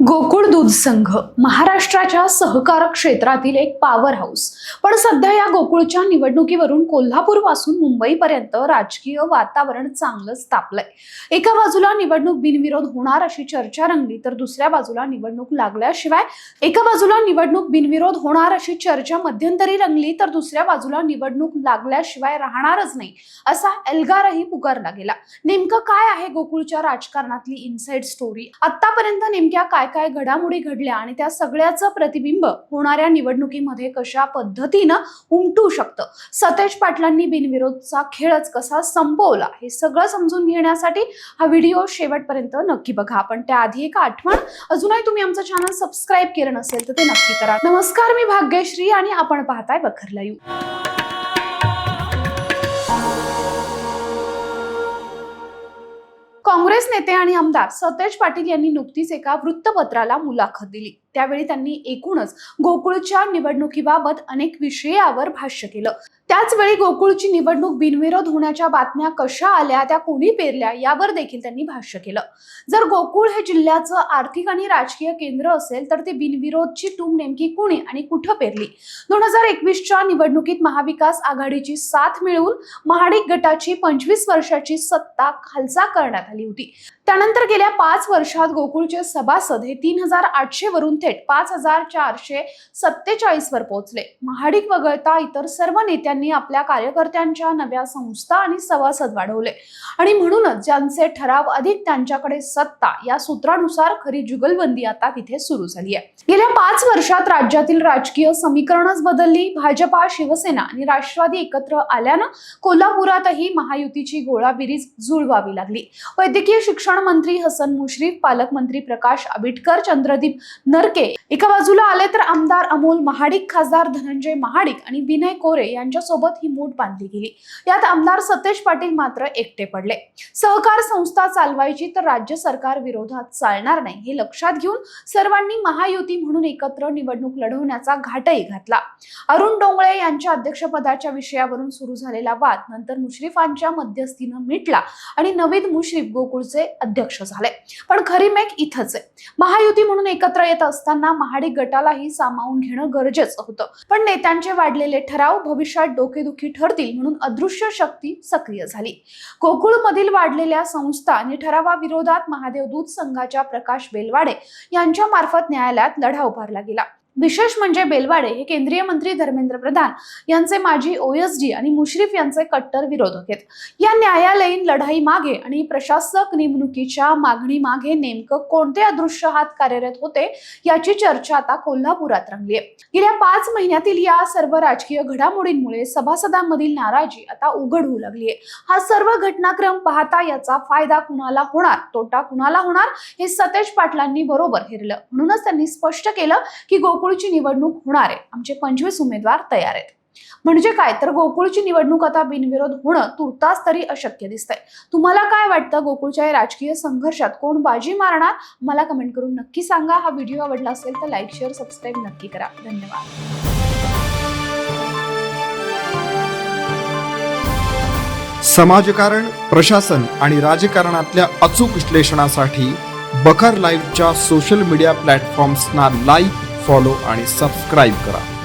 गोकुळ दूध संघ महाराष्ट्राच्या सहकार क्षेत्रातील एक पॉवर हाऊस. पण सध्या या गोकुळच्या निवडणुकीवरून कोल्हापूर पासून मुंबईपर्यंत राजकीय वातावरण चांगलंच तापलंय. एका बाजूला निवडणूक बिनविरोध होणार अशी चर्चा रंगली, तर दुसऱ्या बाजूला निवडणूक लागल्याशिवाय मध्यंतरी रंगली, तर दुसऱ्या बाजूला निवडणूक लागल्याशिवाय राहणारच नाही असा एल्गारही पुकारला गेला. नेमकं काय आहे गोकुळच्या राजकारणातली इनसाइड स्टोरी? आतापर्यंत नेमक्या काय घडामोडी घडल्या आणि त्या सगळ्याचं प्रतिबिंब होणाऱ्या निवडणुकीमध्ये कशा पद्धतीनं उमटू शकतं? सतेज पाटलांनी बिनविरोधचा खेळच कसा संपवला, हे सगळं समजून घेण्यासाठी हा व्हिडिओ शेवटपर्यंत नक्की बघा. पण त्याआधी एक आठवण, अजूनही तुम्ही आमचं चॅनल सबस्क्राईब केलं नसेल तर ते नक्की करा. नमस्कार, मी भाग्यश्री आणि आपण पाहताय बखर लाईव्ह. काँग्रेस नेते आणि आमदार सतेज पाटील यांनी नुकतीच एका वृत्तपत्राला मुलाखत दिली. त्यावेळी त्यांनी एकूणच गोकुळच्या निवडणुकीबाबत अनेक विषयावर भाष्य केलं. त्याचवेळी गोकुळची निवडणूक बिनविरोध होण्याच्या बातम्या कशा आल्या, त्या कोणी पेरल्या, यावर देखील त्यांनी भाष्य केलं. जर गोकुळ हे जिल्ह्याचं आर्थिक आणि राजकीय केंद्र असेल, तर ते बिनविरोधची टूम नेमकी कोणी आणि कुठं पेरली? 2021च्या निवडणुकीत महाविकास आघाडीची साथ मिळवून महाडिक गटाची 25 वर्षाची सत्ता खालसा करण्यात आली होती. त्यानंतर गेल्या 5 वर्षात गोकुळचे सभासद हे 3800 वरून थेट 5447 वर पोहोचले. महाडिक वगळता इतर सर्व नेत्यांनी आपल्या कार्यकर्त्यांच्या नव्या संस्था आणि सभासद वाढवले आणि म्हणूनच ज्यांचे ठराव अधिक त्यांच्याकडे सत्ता, या सूत्रानुसार खरी जुगलबंदी आता तिथे सुरू झाली आहे. गेल्या 5 वर्षात राज्यातील राजकीय समीकरणच बदलली. भाजपा, शिवसेना आणि राष्ट्रवादी एकत्र आल्यानं कोल्हापुरातही महायुतीची गोळाबिरीज जुळवावी लागली. वैद्यकीय शिक्षण मंत्री हसन मुश्रीफ, पालकमंत्री प्रकाश आबिटकर, चंद्रदीप नरके एका बाजूला आले, तर आमदार अमोल महाडिक, खासदार धनंजय महाडिक आणि विनय कोरे यांच्यासोबत ही मूठ बांधली गेली. यात आमदार सतेज पाटील मात्र एकटे पडले. सहकार संस्था चालवायची तर राज्य सरकार विरोधात चालणार नाही, हे लक्षात घेऊन सर्वांनी महायुती म्हणून एकत्र निवडणूक लढवण्याचा घाटही घातला. अरुण डोंगळे यांच्या अध्यक्षपदाच्या विषयावरून सुरू झालेला वाद नंतर मुश्रीफांच्या मध्यस्थीनं मिटला आणि नवीद मुश्रीफ गोकुळचे अध्यक्ष झाले. पण खरी मेक इथंच आहे. महायुती म्हणून एकत्र येत असताना महाडिक गटालाही सामावून घेणं गरजेचं होतं. पण नेत्यांचे वाढलेले ठराव भविष्यात डोकेदुखी ठरतील म्हणून अदृश्य शक्ती सक्रिय झाली. गोकुळमधील वाढलेल्या संस्था आणि ठरावाविरोधात महादेव दूध संघाच्या प्रकाश बेलवाडे यांच्या मार्फत न्यायालयात लढा उभारला गेला. विशेष म्हणजे बेलवाडे हे केंद्रीय मंत्री धर्मेंद्र प्रधान यांचे माजी OSD आणि मुश्रीफ यांचे कट्टर विरोधक आहेत. या न्यायालयीन लढाई मागे आणि प्रशासक नेमणुकीच्या मागणी मागे नेमकं कोणते अदृश्य हात कार्यरत होते, याची चर्चा आता कोल्हापुरात रंगली आहे. गेल्या 5 महिन्यातील या सर्व राजकीय घडामोडींमुळे सभासदांमधील नाराजी आता उघड होऊ लागली आहे. हा सर्व घटनाक्रम पाहता याचा फायदा कुणाला होणार, तोटा कुणाला होणार, हे सतेज पाटलांनी बरोबर हेरलं. म्हणूनच त्यांनी स्पष्ट केलं की गोकुळची निवडणूक होणार आहे, आमचे 25 उमेदवार तयार आहेत. म्हणजे काय, तर गोकुळची निवडणूक आता बिनविरोध होणं तुर्तास तरी अशक्य दिसतंय. तुम्हाला काय वाटतं, गोकुळच्या राजकीय संघर्षात कोण बाजी मारणार? मला कमेंट करून नक्की सांगा. हा व्हिडिओ आवडला असेल तर लाईक, शेअर, सबस्क्राईब नक्की करा. धन्यवाद. समाजकारण, प्रशासन आणि राजकारणातल्या अचूक विश्लेषणासाठी बखर लाईव्हच्या सोशल मीडिया प्लॅटफॉर्म्सना लाईक, फॉलो आणि सबस्क्राईब करा.